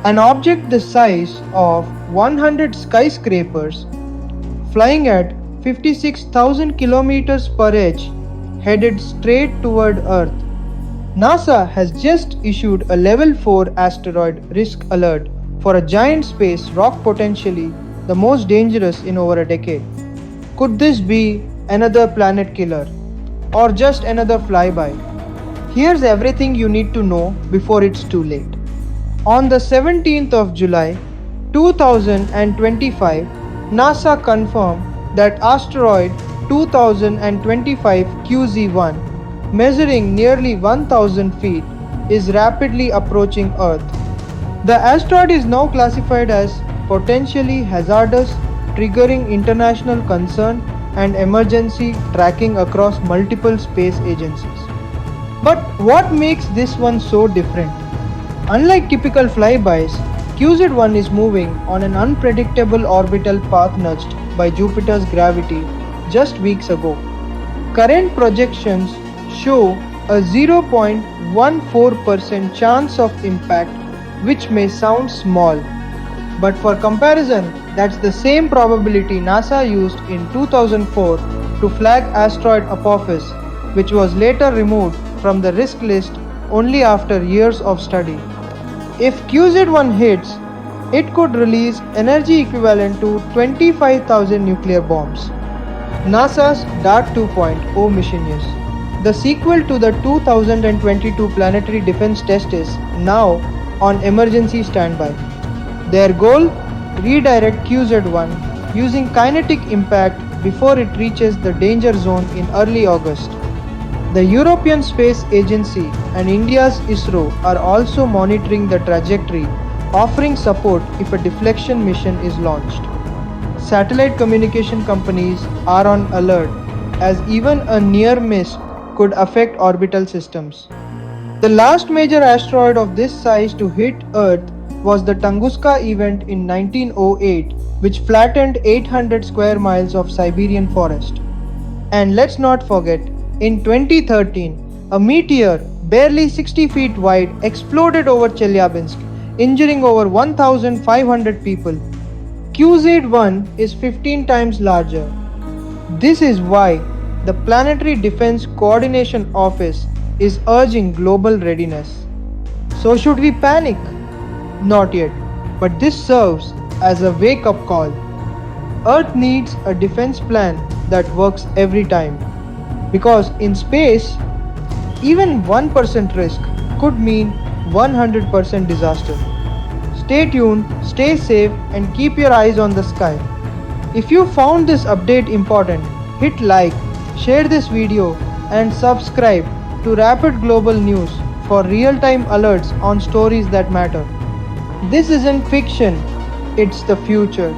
An object the size of 100 skyscrapers, flying at 56,000 kilometers per h, headed straight toward Earth. NASA has just issued a Level 4 asteroid risk alert for a giant space rock, potentially the most dangerous in over a decade. Could this be another planet killer or just another flyby? Here's everything you need to know before it's too late. On the 17th of July 2025, NASA confirmed that asteroid 2025 QZ1, measuring nearly 1000 feet, is rapidly approaching Earth. The asteroid is now classified as potentially hazardous, triggering international concern and emergency tracking across multiple space agencies. But what makes this one so different? Unlike typical flybys, QZ1 is moving on an unpredictable orbital path nudged by Jupiter's gravity just weeks ago. Current projections show a 0.14% chance of impact, which may sound small, but for comparison, that's the same probability NASA used in 2004 to flag asteroid Apophis, which was later removed from the risk list only after years of study. If QZ1 hits, it could release energy equivalent to 25,000 nuclear bombs. NASA's DART 2.0 mission is the sequel to the 2022 Planetary Defense Test is now on emergency standby. Their goal? Redirect QZ1 using kinetic impact before it reaches the danger zone in early August. The European Space Agency and India's ISRO are also monitoring the trajectory, offering support if a deflection mission is launched. Satellite communication companies are on alert as even a near miss could affect orbital systems. The last major asteroid of this size to hit Earth was the Tunguska event in 1908, which flattened 800 square miles of Siberian forest. And let's not forget, in 2013, a meteor barely 60 feet wide exploded over Chelyabinsk, injuring over 1,500 people. QZ1 is 15 times larger. This is why the Planetary Defense Coordination Office is urging global readiness. So should we panic? Not yet, but this serves as a wake-up call. Earth needs a defense plan that works every time. Because in space, even 1% risk could mean 100% disaster. Stay tuned, stay safe, and keep your eyes on the sky. If you found this update important, hit like, share this video, and subscribe to Rapid Global News for real-time alerts on stories that matter. This isn't fiction, it's the future.